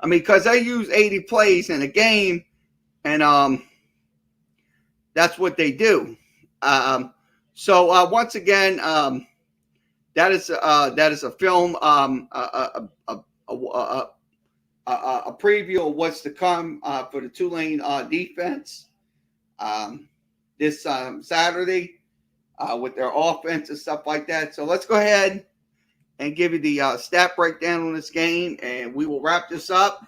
I mean, because they use 80 plays in a game, and that's what they do. So once again, that is a film, a preview of what's to come for the Tulane defense this Saturday with their offense and stuff like that. So let's go ahead and give you the stat breakdown on this game, and we will wrap this up.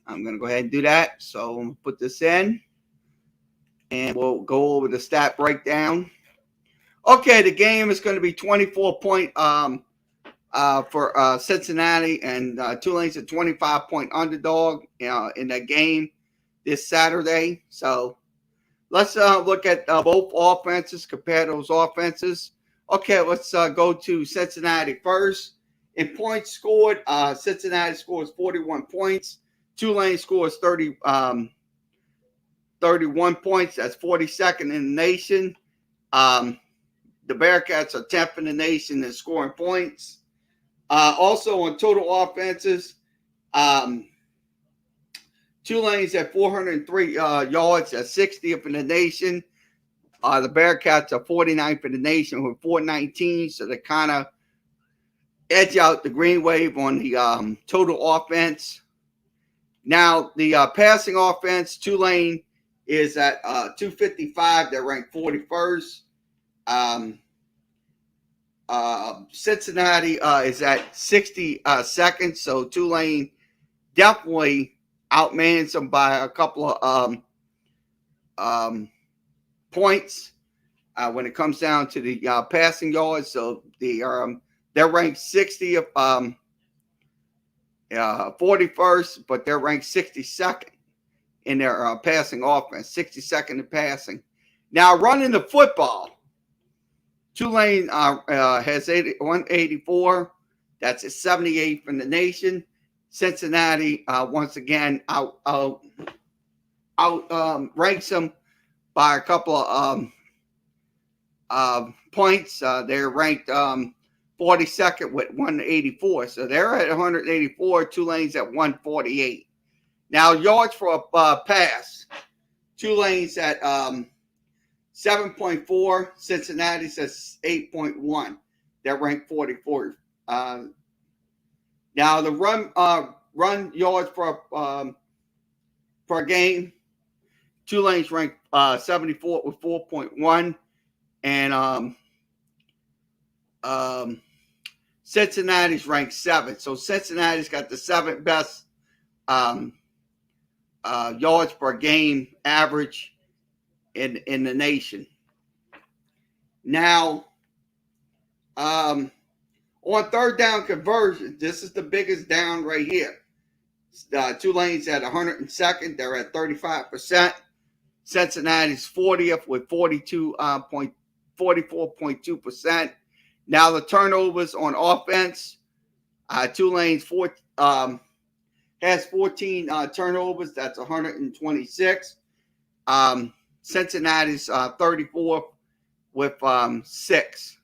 I'm going to go ahead and do that. So I'm going to put this in, and we'll go over the stat breakdown. Okay, the game is going to be 24-point for Cincinnati, and Tulane's a 25-point underdog in that game this Saturday. So let's look at both offenses, compare those offenses. Okay, let's go to Cincinnati first. In points scored, Cincinnati scores 41 points. Tulane scores 31 points. That's 42nd in the nation. The Bearcats are 10th in the nation in scoring points. Also on total offenses, Tulane's at 403 yards, at 60th in the nation. The Bearcats are 49th in the nation with 419, so they kind of edge out the Green Wave on the total offense. Now, the passing offense, Tulane is at 255. They're ranked 41st. Cincinnati is at 62nd, so Tulane definitely outmans them by a couple of points when it comes down to the passing yards. So they're ranked 60th, 41st, but they're ranked 62nd in their passing offense, 62nd in passing. Now, running the football, Tulane has 184. That's at 78th in the nation. Cincinnati, once again, ranks them by a couple of points. They're ranked 42nd with 184. So they're at 184. Tulane's at 148. Now, yards for a pass. Tulane's at 7.4. Cincinnati's at 8.1. They're ranked 44th. Now, the run yards per game. Tulane's ranked 74 with 4.1. And Cincinnati's ranked 7th. So Cincinnati's got the 7th best yards per game average in the nation. Now, on third down conversion, this is the biggest down right here. Tulane's at 102nd. They're at 35%. Cincinnati's 40th with 44.2%. Now the turnovers on offense. Tulane's has 14 turnovers. That's 126. Cincinnati's 34th with 6.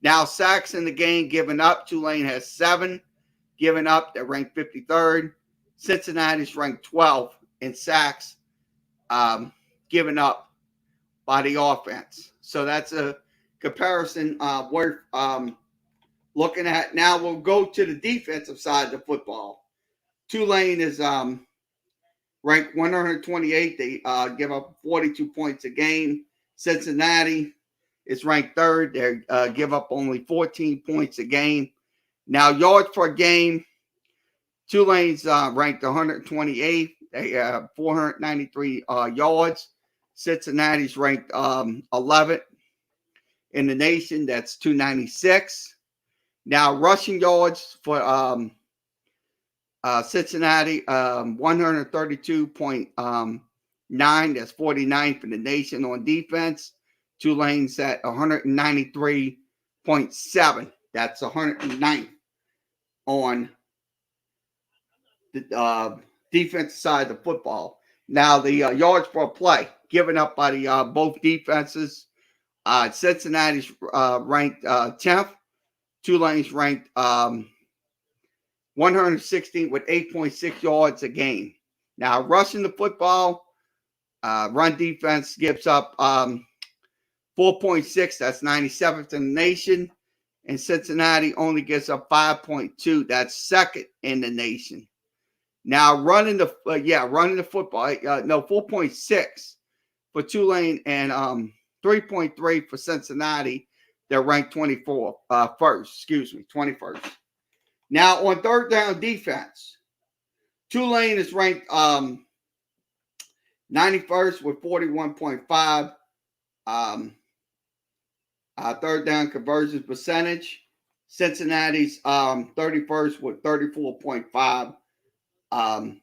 Now sacks in the game given up. Tulane has 7 given up. They're ranked 53rd. Cincinnati's ranked 12th in sacks given up by the offense. So that's a comparison worth looking at. Now we'll go to the defensive side of the football. Tulane is ranked 128. They give up 42 points a game. Cincinnati is ranked 3rd. They give up only 14 points a game. Now, yards per game, Tulane's ranked 128th. They have 493 yards. Cincinnati's ranked 11th in the nation. That's 296. Now, rushing yards for Cincinnati, 132.9. That's 49th in the nation on defense. Tulane's at 193.7. That's 109th on the defensive side of the football. Now, the yards per play given up by the both defenses. Cincinnati's ranked 10th. Tulane's ranked 116 with 8.6 yards a game. Now, rushing the football, run defense gives up 4.6. That's 97th in the nation. And Cincinnati only gives up 5.2. That's 2nd in the nation. Now, running the football, 4.6 for Tulane and 3.3 for Cincinnati. They're ranked 21st. Now, on third down defense, Tulane is ranked 91st with 41.5 third down conversion percentage. Cincinnati's 31st with 34.5 on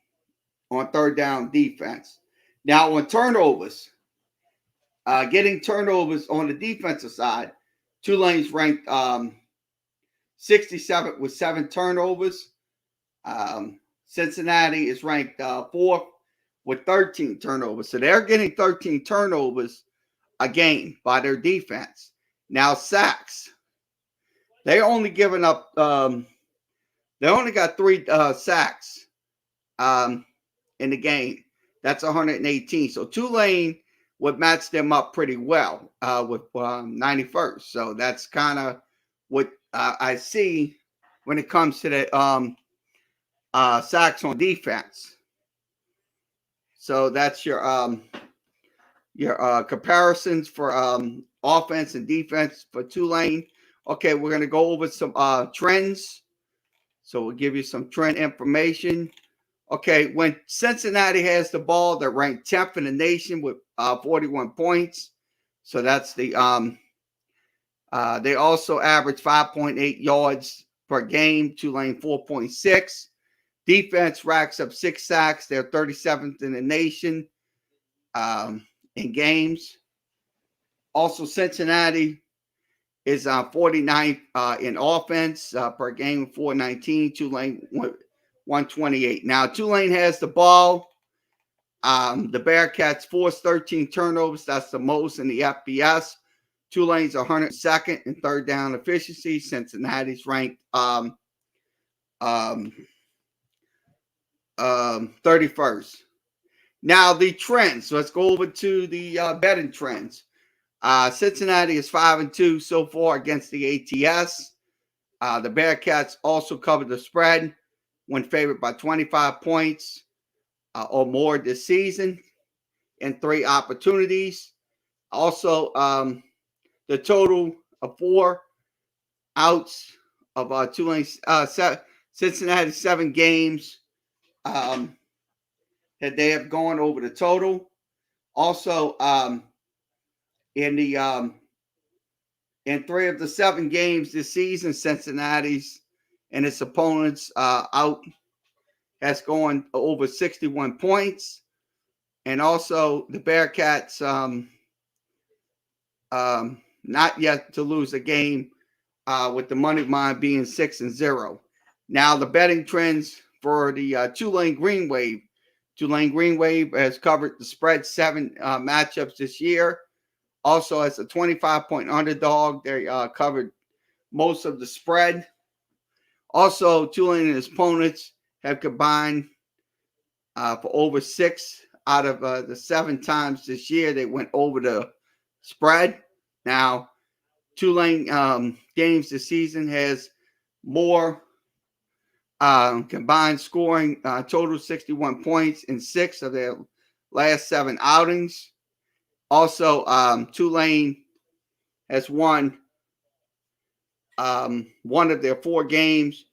third down defense. Now, on turnovers, getting turnovers on the defensive side, Tulane's ranked 67th with 7 turnovers. Cincinnati is ranked 4th with 13 turnovers. So they're getting 13 turnovers a game by their defense. Now, sacks. They only given up, they only got 3 sacks in the game. That's 118. So Tulane would match them up pretty well with 91st. So that's kind of what I see when it comes to the sacks on defense. So that's your comparisons for offense and defense for Tulane. Okay, we're going to go over some trends. So we'll give you some trend information. Okay, when Cincinnati has the ball, they're ranked 10th in the nation with 41 points. So that's the they also average 5.8 yards per game. Tulane 4.6. Defense racks up 6 sacks. They're 37th in the nation in games. Also, Cincinnati is 49th in offense per game, 419. Tulane 128. Now, Tulane has the ball. The Bearcats forced 13 turnovers. That's the most in the FBS. Tulane's 102nd in third down efficiency. Cincinnati's ranked 31st. Now the trends. Let's go over to the betting trends. Cincinnati is 5-2 so far against the ATS. The Bearcats also covered the spread when favored by 25 points or more this season in 3 opportunities. Also, the total of 4 outs of Tulane, Cincinnati 7 games that they have gone over the total. Also, in 3 of the 7 games this season, Cincinnati's and its opponents out has gone over 61 points. And also the Bearcats not yet to lose a game with the money line being 6-0. Now the betting trends for the Tulane Green Wave. Tulane Green Wave has covered the spread 7 matchups this year. Also, as a 25-point underdog, they covered most of the spread. Also, Tulane and his opponents have combined for over 6 out of the 7 times this year they went over the spread. Now, Tulane games this season has more combined scoring, total 61 points in 6 of their last 7 outings. Also, Tulane has won one of their 4 games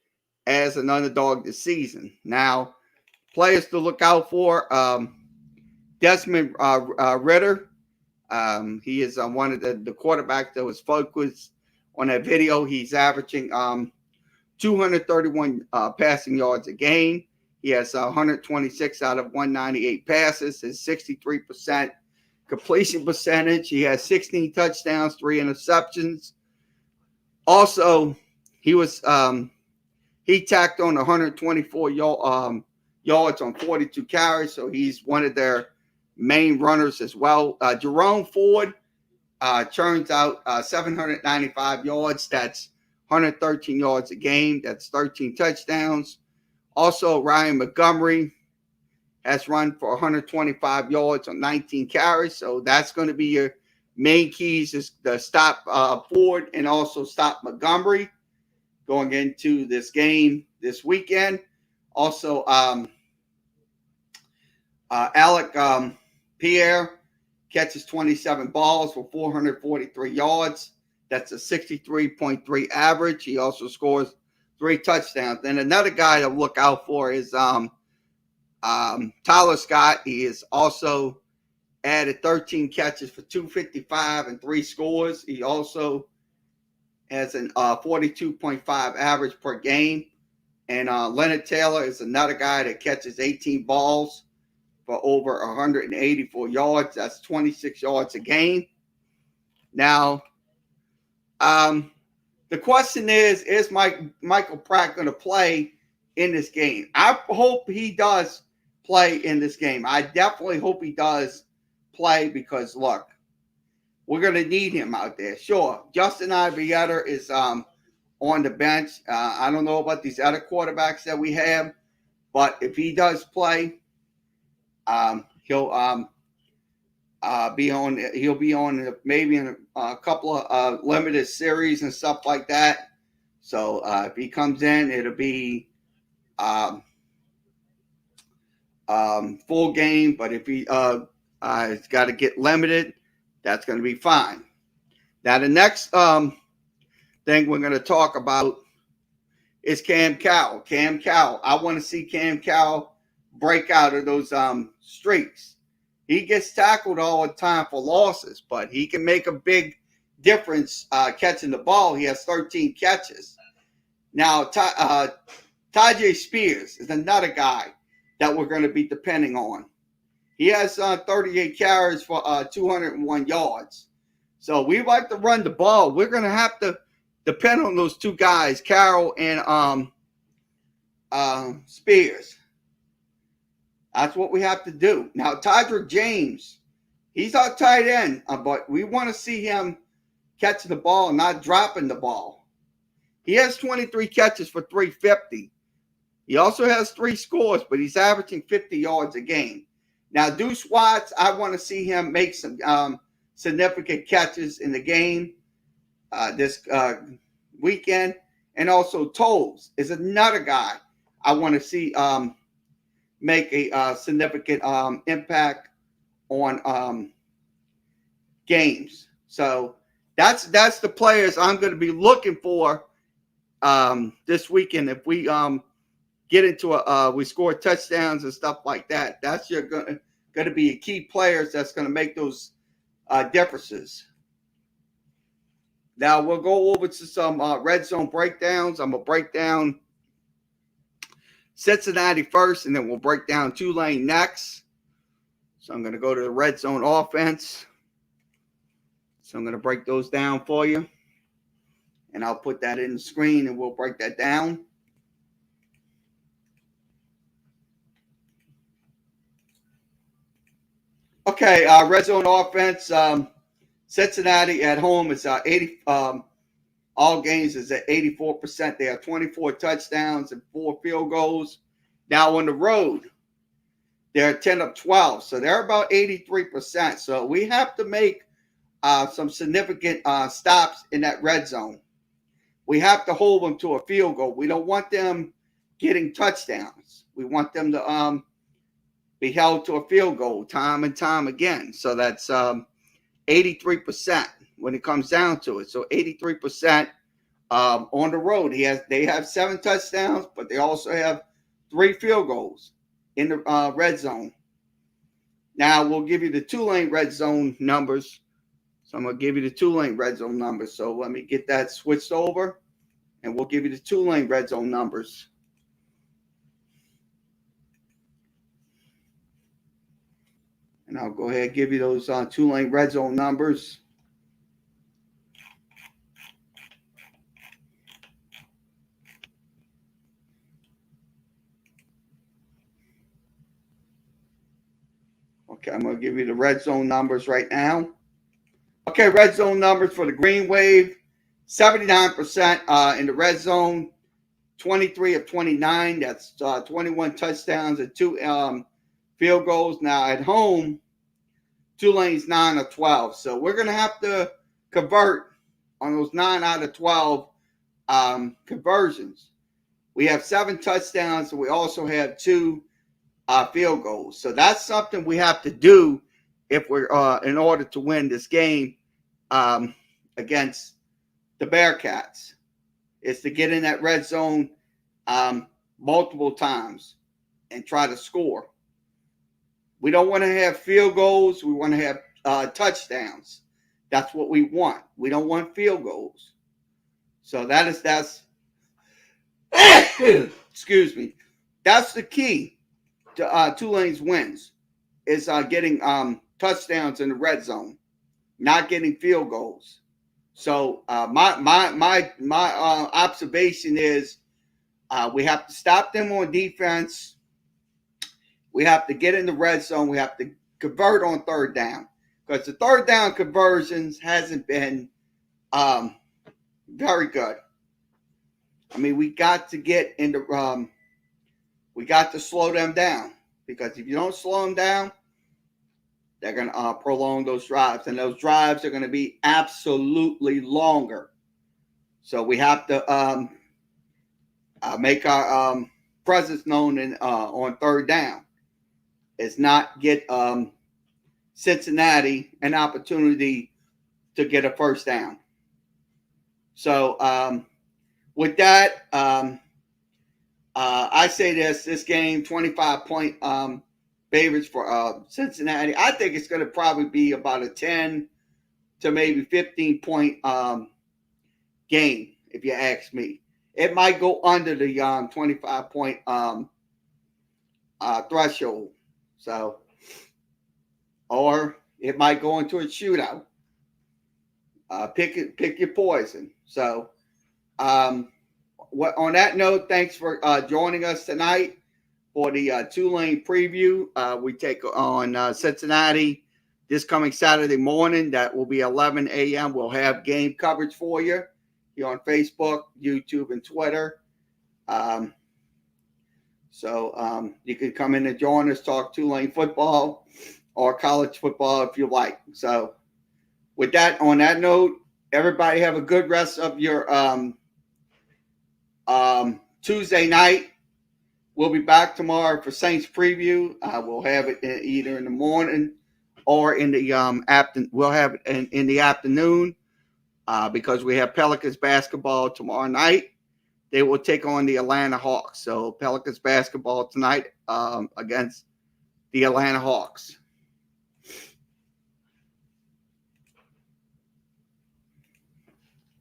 as an underdog this season. Now, players to look out for, Desmond Ritter. He is one of the quarterbacks that was focused on that video. He's averaging 231 passing yards a game. He has 126 out of 198 passes, his 63% completion percentage. He has 16 touchdowns, 3 interceptions. Also, he tacked on 124 yards on 42 carries, so he's one of their main runners as well. Jerome Ford churns out 795 yards. That's 113 yards a game. That's 13 touchdowns. Also, Ryan Montgomery has run for 125 yards on 19 carries. So that's going to be your main keys, is to stop Ford and also stop Montgomery going into this game this weekend. Also, Alec Pierre catches 27 balls for 443 yards. That's a 63.3 average. He also scores 3 touchdowns. And another guy to look out for is Tyler Scott. He has also added 13 catches for 255 and 3 scores. He also has an 42.5 average per game. And Leonard Taylor is another guy that catches 18 balls for over 184 yards. That's 26 yards a game. Now, the question is Michael Pratt going to play in this game? I hope he does play in this game. I definitely hope he does play because, look, we're going to need him out there. Sure, Justin Ivietter is on the bench. I don't know about these other quarterbacks that we have, but if he does play, he'll be on maybe in a couple of limited series and stuff like that. So if he comes in, it'll be full game. But if he's got to get limited, that's going to be fine. Now the next thing we're going to talk about is Cam Cowell. Cam Cowell. I want to see Cam Cowell break out of those streaks. He gets tackled all the time for losses, but he can make a big difference catching the ball. He has 13 catches. Now, Tajay Spears is another guy that we're going to be depending on. He has 38 carries for 201 yards. So we like to run the ball. We're going to have to depend on those 2 guys, Carroll and Spears. That's what we have to do. Now, Tydrick James, he's our tight end, but we want to see him catching the ball and not dropping the ball. He has 23 catches for 350. He also has 3 scores, but he's averaging 50 yards a game. Now, Deuce Watts, I want to see him make some significant catches in the game this weekend. And also Toles is another guy I want to see make a significant impact on games. So that's the players I'm going to be looking for this weekend. If we get into we score touchdowns and stuff like that, that's going to be key players that's going to make those differences. Now we'll go over to some red zone breakdowns. I'm going to break down Cincinnati first, and then we'll break down Tulane next. So I'm going to go to the red zone offense. So I'm going to break those down for you. And I'll put that in the screen, and we'll break that down. Okay, red zone offense. Cincinnati at home is 80. All games is at 84%. They have 24 touchdowns and 4 field goals. Now on the road, they're 10 of 12, so they're about 83%. So we have to make some significant stops in that red zone. We have to hold them to a field goal. We don't want them getting touchdowns. We want them to be held to a field goal time and time again. So that's 83% when it comes down to it. So 83% on the road. They have 7 touchdowns, but they also have 3 field goals in the red zone. Now we'll give you the Tulane red zone numbers. So I'm going to give you the Tulane red zone numbers. So let me get that switched over, and we'll give you the Tulane red zone numbers. And I'll go ahead and give you those Tulane red zone numbers. Okay, I'm going to give you the red zone numbers right now. Okay, red zone numbers for the Green Wave. 79% in the red zone. 23 of 29. That's 21 touchdowns and 2 field goals. Now at home, Tulane's 9 of 12. So we're going to have to convert on those 9 out of 12 conversions. We have 7 touchdowns, and we also have 2 field goals. So that's something we have to do if we're in order to win this game against the Bearcats, is to get in that red zone multiple times and try to score. We don't want to have field goals. We want to have touchdowns. That's what we want. We don't want field goals. So that's excuse me. That's the key to Tulane's wins, is getting touchdowns in the red zone, not getting field goals. So my observation is we have to stop them on defense. We have to get in the red zone. We have to convert on third down, because the third down conversions hasn't been very good. I mean, we got to get in the we got to slow them down, because if you don't slow them down, they're going to prolong those drives, and those drives are going to be absolutely longer. So we have to make our presence known on third down. It's not get Cincinnati an opportunity to get a first down. So with that, I say this game, 25-point favorites for Cincinnati. I think it's going to probably be about a 10 to maybe 15-point game, if you ask me. It might go under the 25-point threshold. So, or it might go into a shootout. Pick your poison. So, on that note, thanks for joining us tonight for the Tulane preview. We take on Cincinnati this coming Saturday morning. That will be 11 a.m. We'll have game coverage for you here on Facebook, YouTube, and Twitter. So you can come in and join us, talk Tulane football or college football if you like. So with that, on that note, everybody have a good rest of your Tuesday night. We'll be back tomorrow for Saints preview. We'll have it either in the morning or in the afternoon. We'll have it in the afternoon because we have Pelicans basketball tomorrow night. They will take on the Atlanta Hawks. So Pelicans basketball tonight against the Atlanta Hawks.